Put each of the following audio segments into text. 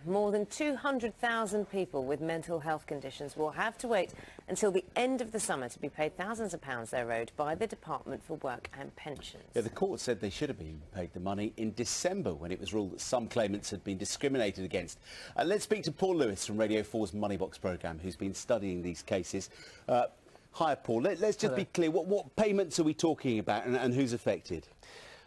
More than 200,000 people with mental health conditions will have to wait until the end of the summer to be paid thousands of pounds they're owed by the Department for Work and Pensions. Yeah, the court said they should have been paid the money in December when it was ruled that some claimants had been discriminated against. Let's speak to Paul Lewis from Radio 4's Moneybox programme, who's been studying these cases. Hi, Paul. Let's just be clear. What payments are we talking about and who's affected?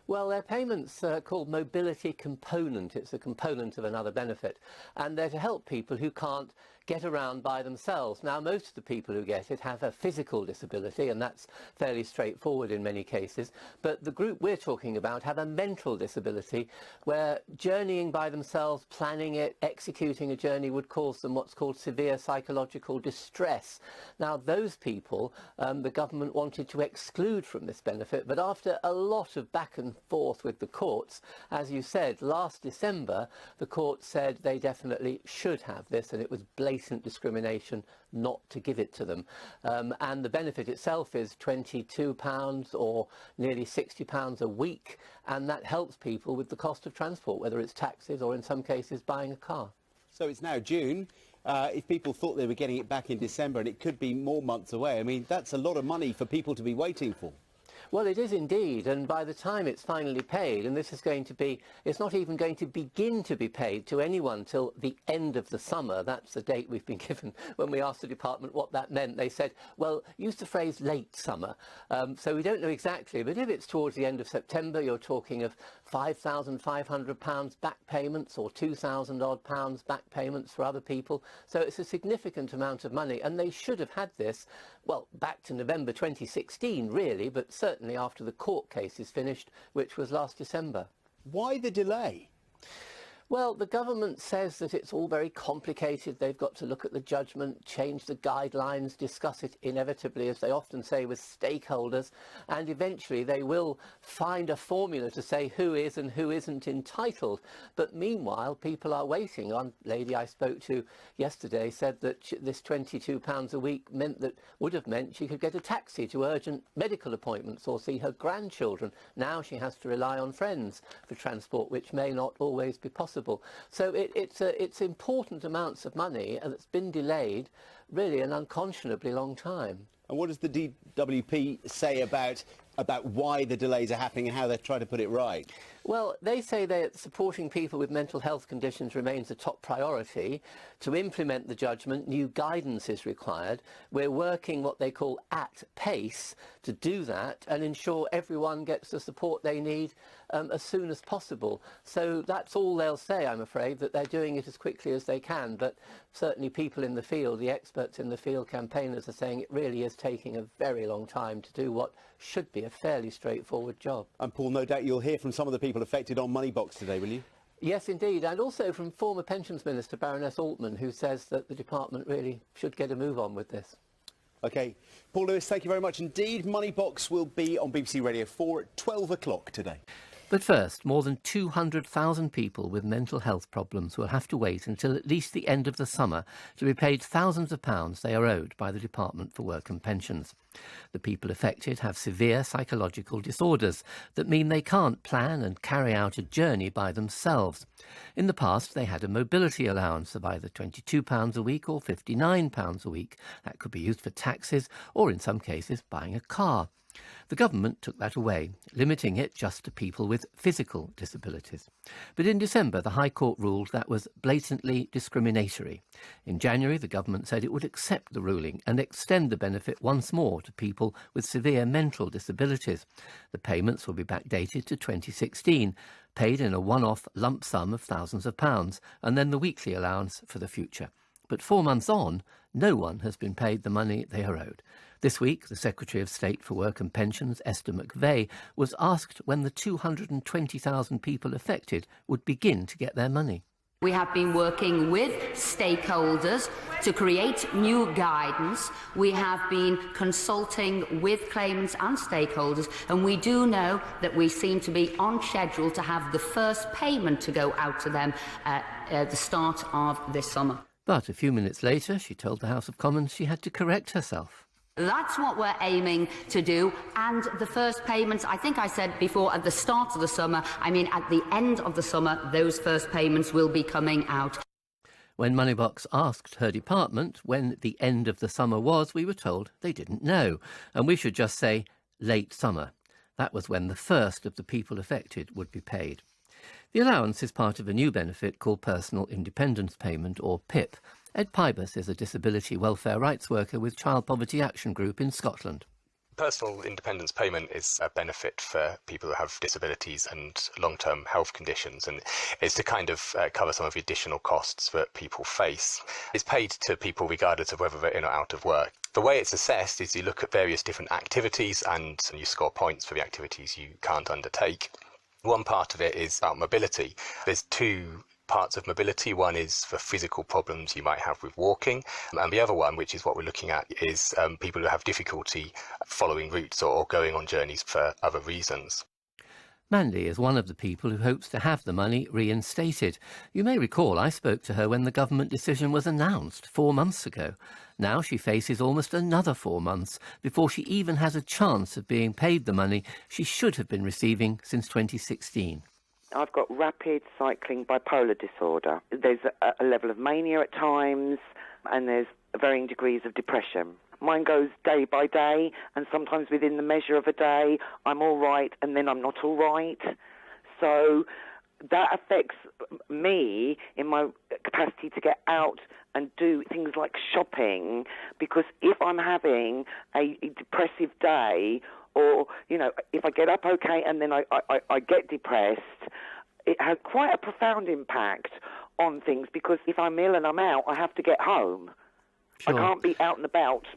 Well, they're payments called mobility component. It's a component of another benefit, and they're to help people who can't get around by themselves. Now, most of the people who get it have a physical disability, and that's fairly straightforward in many cases, but the group we're talking about have a mental disability where journeying by themselves, planning it, executing a journey would cause them what's called severe psychological distress. Now, those people, the government wanted to exclude from this benefit, but after a lot of back and forth with the courts, as you said, last December, the court said they definitely should have this, and it was blatant discrimination not to give it to them. And the benefit itself is £22 or nearly £60 a week, and that helps people with the cost of transport, whether it's taxis or in some cases buying a car. So it's now June. If people thought they were getting it back in December and it could be more months away, I mean, that's a lot of money for people to be waiting for. Well, it is indeed, and by the time it's finally paid, and this is going to be, it's not even going to begin to be paid to anyone till the end of the summer. That's the date we've been given. When we asked the department what that meant, they said, well, use the phrase late summer. So we don't know exactly, but if it's towards the end of September, you're talking of £5,500 back payments or £2,000 odd back payments for other people. So it's a significant amount of money, and they should have had this, well, back to November 2016, really, but certainly after the court case is finished, which was last December. Why the delay? Well, the government says that it's all very complicated. They've got to look at the judgment, change the guidelines, discuss it inevitably, as they often say, with stakeholders, and eventually they will find a formula to say who is and who isn't entitled. But meanwhile, people are waiting. One lady I spoke to yesterday said that this £22 a week would have meant she could get a taxi to urgent medical appointments or see her grandchildren. Now she has to rely on friends for transport, which may not always be possible. So it's important amounts of money, and it's been delayed really an unconscionably long time. And what does the DWP say about why the delays are happening and how they're trying to put it right? Well, they say that supporting people with mental health conditions remains a top priority. To implement the judgment, new guidance is required. We're working what they call at pace to do that and ensure everyone gets the support they need as soon as possible. So that's all they'll say, I'm afraid, that they're doing it as quickly as they can. But certainly people in the field, the experts in the field, campaigners, are saying it really is taking a very long time to do what should be a fairly straightforward job. And Paul, no doubt you'll hear from some of the people affected on Moneybox today, will you? Yes, indeed, and also from former Pensions Minister Baroness Altman, who says that the department really should get a move on with this. OK. Paul Lewis, thank you very much indeed. Moneybox will be on BBC Radio 4 at 12 o'clock today. But first, more than 200,000 people with mental health problems will have to wait until at least the end of the summer to be paid thousands of pounds they are owed by the Department for Work and Pensions. The people affected have severe psychological disorders that mean they can't plan and carry out a journey by themselves. In the past, they had a mobility allowance of either £22 a week or £59 a week. That could be used for taxis or, in some cases, buying a car. The government took that away, limiting it just to people with physical disabilities. But in December, the High Court ruled that was blatantly discriminatory. In January, the government said it would accept the ruling and extend the benefit once more to people with severe mental disabilities. The payments will be backdated to 2016, paid in a one-off lump sum of thousands of pounds, and then the weekly allowance for the future. But 4 months on, no one has been paid the money they are owed. This week, the Secretary of State for Work and Pensions, Esther McVey, was asked when the 220,000 people affected would begin to get their money. We have been working with stakeholders to create new guidance. We have been consulting with claimants and stakeholders, and we do know that we seem to be on schedule to have the first payment to go out to them at the start of this summer. But a few minutes later, she told the House of Commons she had to correct herself. That's what we're aiming to do, and the first payments, I think I said before, at the start of the summer, I mean at the end of the summer, those first payments will be coming out. When Moneybox asked her department when the end of the summer was, we were told they didn't know, and we should just say late summer. That was when the first of the people affected would be paid. The allowance is part of a new benefit called Personal Independence Payment, or PIP. Ed Pybus is a disability welfare rights worker with Child Poverty Action Group in Scotland. Personal independence payment is a benefit for people who have disabilities and long-term health conditions, and it's to kind of cover some of the additional costs that people face. It's paid to people regardless of whether they're in or out of work. The way it's assessed is you look at various different activities and you score points for the activities you can't undertake. One part of it is about mobility. There's two parts of mobility. One is for physical problems you might have with walking, and the other one, which is what we're looking at, is people who have difficulty following routes or going on journeys for other reasons. Mandy is one of the people who hopes to have the money reinstated. You may recall I spoke to her when the government decision was announced 4 months ago. Now she faces almost another 4 months before she even has a chance of being paid the money she should have been receiving since 2016. I've got rapid cycling bipolar disorder. There's a level of mania at times, and there's varying degrees of depression. Mine goes day by day, and sometimes within the measure of a day, I'm all right, and then I'm not all right. So that affects me in my capacity to get out and do things like shopping, because if I'm having a depressive day, or, you know, if I get up okay and then I get depressed, it has quite a profound impact on things, because if I'm ill and I'm out, I have to get home. Sure. I can't be out and about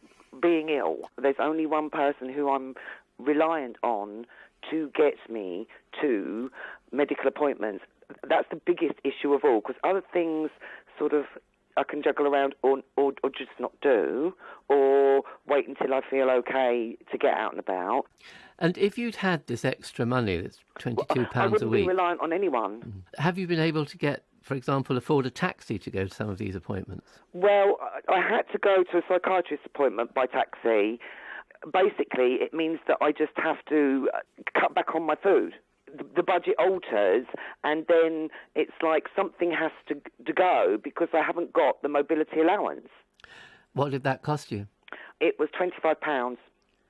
being ill. There's only one person who I'm reliant on to get me to medical appointments. That's the biggest issue of all, because other things sort of I can juggle around or just not do, or wait until I feel okay to get out and about. And if you'd had this extra money, that's £22 I a wouldn't week, be reliant on anyone. have you been able to get, for example, afford a taxi to go to some of these appointments? Well, I had to go to a psychiatrist appointment by taxi. Basically, it means that I just have to cut back on my food. The budget alters, and then it's like something has to go because I haven't got the mobility allowance. What did that cost you? It was £25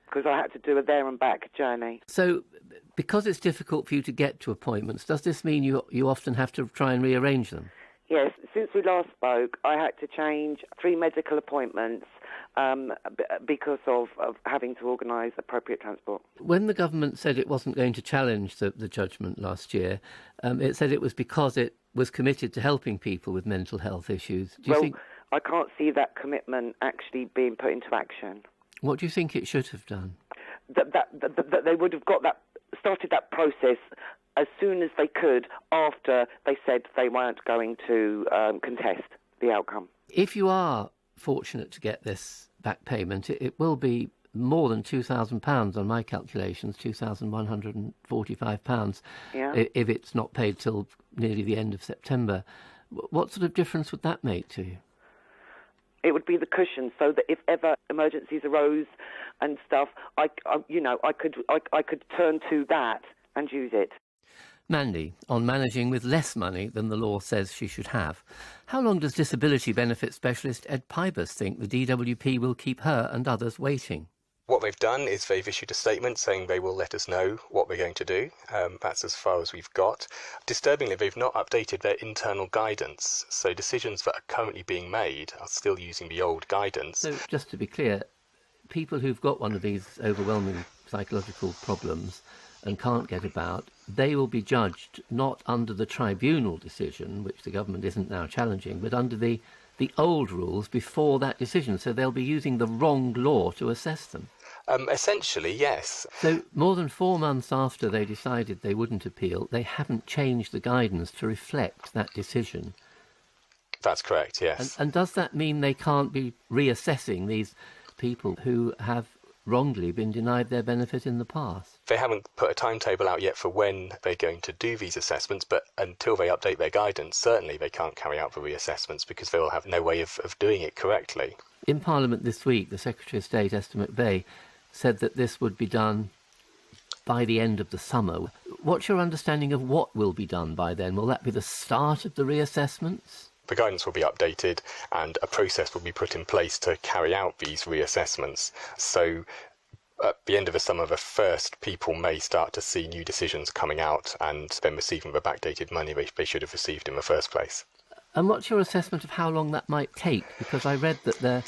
because I had to do a there and back journey. So, because it's difficult for you to get to appointments, does this mean you often have to try and rearrange them? Yes, since we last spoke, I had to change 3 medical appointments because of having to organise appropriate transport. When the government said it wasn't going to challenge the judgment last year, it said it was because it was committed to helping people with mental health issues. Do you think? I can't see that commitment actually being put into action. What do you think it should have done? That they would have started that process as soon as they could after they said they weren't going to contest the outcome. If you are fortunate to get this back payment, it will be more than £2,000 on my calculations, £2,145, if it's not paid till nearly the end of September. What sort of difference would that make to you? It would be the cushion, so that if ever emergencies arose and stuff, I could turn to that and use it. Mandy, on managing with less money than the law says she should have. How long does disability benefit specialist Ed Pybus think the DWP will keep her and others waiting? What they've done is they've issued a statement saying they will let us know what they're going to do. That's as far as we've got. Disturbingly, they've not updated their internal guidance, so decisions that are currently being made are still using the old guidance. So, just to be clear, people who've got one of these overwhelming psychological problems and can't get about, they will be judged not under the tribunal decision, which the government isn't now challenging, but under the old rules before that decision. So they'll be using the wrong law to assess them. Essentially, yes. So more than 4 months after they decided they wouldn't appeal, they haven't changed the guidance to reflect that decision. That's correct, yes. And does that mean they can't be reassessing these people who have wrongly been denied their benefit in the past? They haven't put a timetable out yet for when they're going to do these assessments, but until they update their guidance, certainly they can't carry out the reassessments because they will have no way of doing it correctly. In Parliament this week, the Secretary of State, Esther McVey, said that this would be done by the end of the summer. What's your understanding of what will be done by then? Will that be the start of the reassessments? The guidance will be updated and a process will be put in place to carry out these reassessments. So at the end of the summer, the first people may start to see new decisions coming out and then receiving the backdated money they should have received in the first place. And what's your assessment of how long that might take? Because I read that there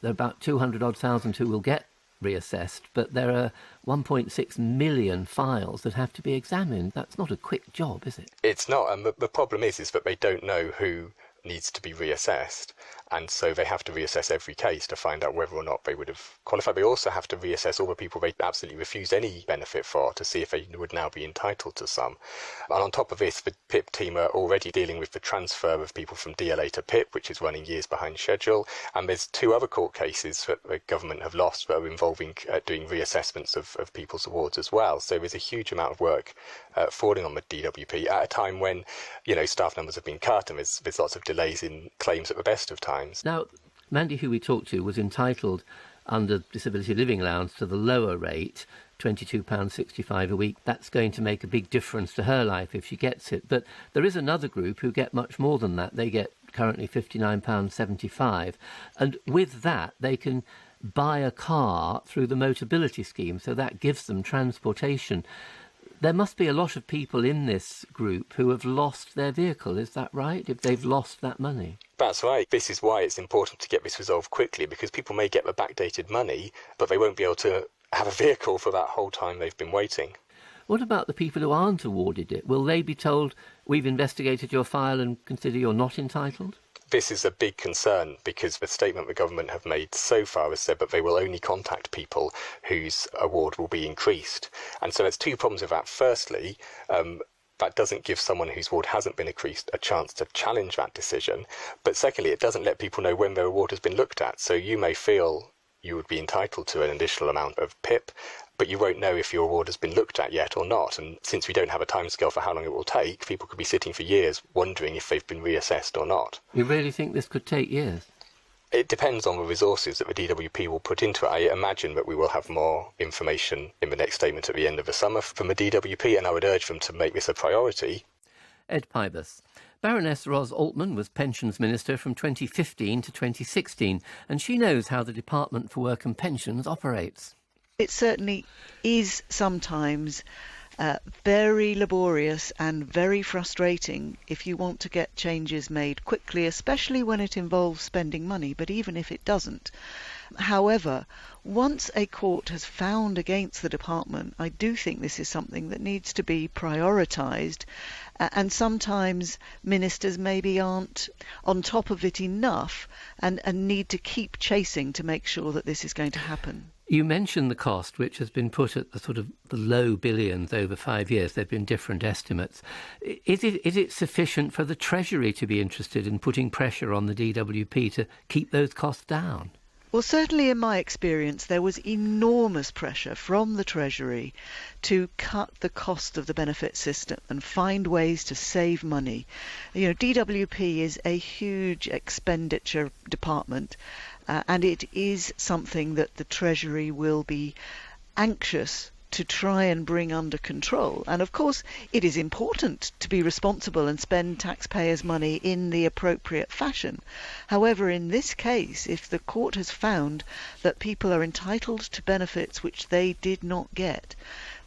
are about 200,000 who will get reassessed, but there are 1.6 million files that have to be examined. That's not a quick job, is it? It's not, and the problem is that they don't know who needs to be reassessed, and so they have to reassess every case to find out whether or not they would have qualified. They also have to reassess all the people they absolutely refused any benefit for to see if they would now be entitled to some. And on top of this, the PIP team are already dealing with the transfer of people from DLA to PIP, which is running years behind schedule, and there's 2 other court cases that the government have lost that are involving doing reassessments of people's awards as well. So there's a huge amount of work falling on the DWP at a time when, staff numbers have been cut and there's lots of delays in claims at the best of times. Now, Mandy, who we talked to, was entitled under Disability Living Allowance to the lower rate, £22.65 a week. That's going to make a big difference to her life if she gets it. But there is another group who get much more than that. They get currently £59.75. And with that, they can buy a car through the Motability scheme, so that gives them transportation. There must be a lot of people in this group who have lost their vehicle, is that right, if they've lost that money? That's right. This is why it's important to get this resolved quickly, because people may get the backdated money, but they won't be able to have a vehicle for that whole time they've been waiting. What about the people who aren't awarded it? Will they be told, we've investigated your file and consider you're not entitled? This is a big concern because the statement the government have made so far has said that they will only contact people whose award will be increased. And so there's 2 problems with that. Firstly, that doesn't give someone whose award hasn't been increased a chance to challenge that decision. But secondly, it doesn't let people know when their award has been looked at. So you may feel you would be entitled to an additional amount of PIP, but you won't know if your award has been looked at yet or not. And since we don't have a timescale for how long it will take, people could be sitting for years wondering if they've been reassessed or not. You really think this could take years? It depends on the resources that the DWP will put into it. I imagine that we will have more information in the next statement at the end of the summer from the DWP, and I would urge them to make this a priority. Ed Pybus. Baroness Ros Altman was Pensions Minister from 2015 to 2016, and she knows how the Department for Work and Pensions operates. It certainly is sometimes very laborious and very frustrating if you want to get changes made quickly, especially when it involves spending money, but even if it doesn't. However, once a court has found against the department, I do think this is something that needs to be prioritised, and sometimes ministers maybe aren't on top of it enough and need to keep chasing to make sure that this is going to happen. You mentioned the cost, which has been put at the sort of the low billions over 5 years. There have been different estimates. Is it sufficient for the Treasury to be interested in putting pressure on the DWP to keep those costs down? Well, certainly in my experience, there was enormous pressure from the Treasury to cut the cost of the benefit system and find ways to save money. DWP is a huge expenditure department, and it is something that the Treasury will be anxious to try and bring under control. And of course, it is important to be responsible and spend taxpayers' money in the appropriate fashion. However, in this case, if the court has found that people are entitled to benefits which they did not get,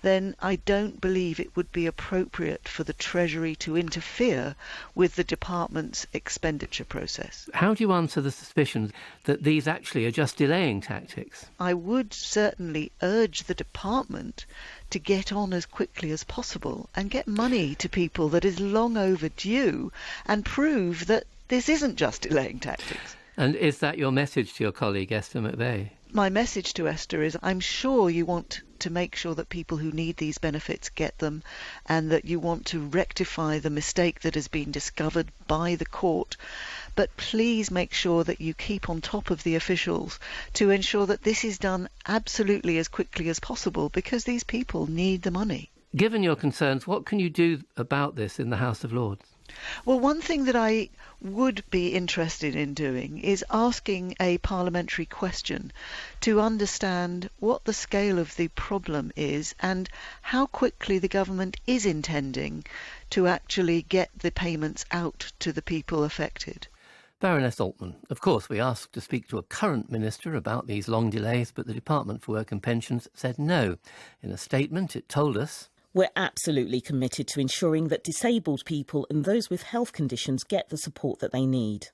then I don't believe it would be appropriate for the Treasury to interfere with the department's expenditure process. How do you answer the suspicions that these actually are just delaying tactics? I would certainly urge the department to get on as quickly as possible and get money to people that is long overdue and prove that this isn't just delaying tactics. And is that your message to your colleague Esther McVeigh? My message to Esther is I'm sure you want to make sure that people who need these benefits get them, and that you want to rectify the mistake that has been discovered by the court. But please make sure that you keep on top of the officials to ensure that this is done absolutely as quickly as possible, because these people need the money. Given your concerns, what can you do about this in the House of Lords? Well, one thing that I would be interested in doing is asking a parliamentary question to understand what the scale of the problem is and how quickly the government is intending to actually get the payments out to the people affected. Baroness Altman. Of course, we asked to speak to a current minister about these long delays, but the Department for Work and Pensions said no. In a statement, it told us, "We're absolutely committed to ensuring that disabled people and those with health conditions get the support that they need.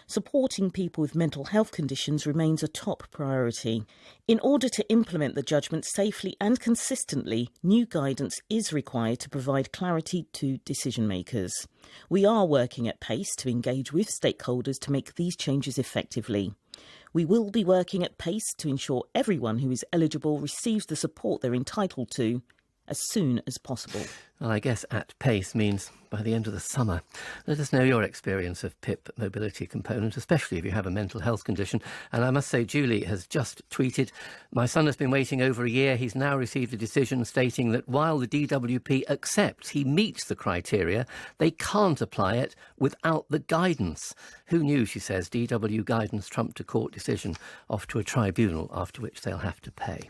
Supporting people with mental health conditions remains a top priority. In order to implement the judgment safely and consistently, new guidance is required to provide clarity to decision makers. We are working at pace to engage with stakeholders to make these changes effectively. We will be working at pace to ensure everyone who is eligible receives the support they're entitled to as soon as possible." Well, I guess at pace means by the end of the summer. Let us know your experience of PIP mobility component, especially if you have a mental health condition. And I must say, Julie has just tweeted, "My son has been waiting over a year. He's now received a decision stating that while the DWP accepts he meets the criteria, they can't apply it without the guidance." Who knew, she says, DW guidance trumped a court decision off to a tribunal, after which they'll have to pay.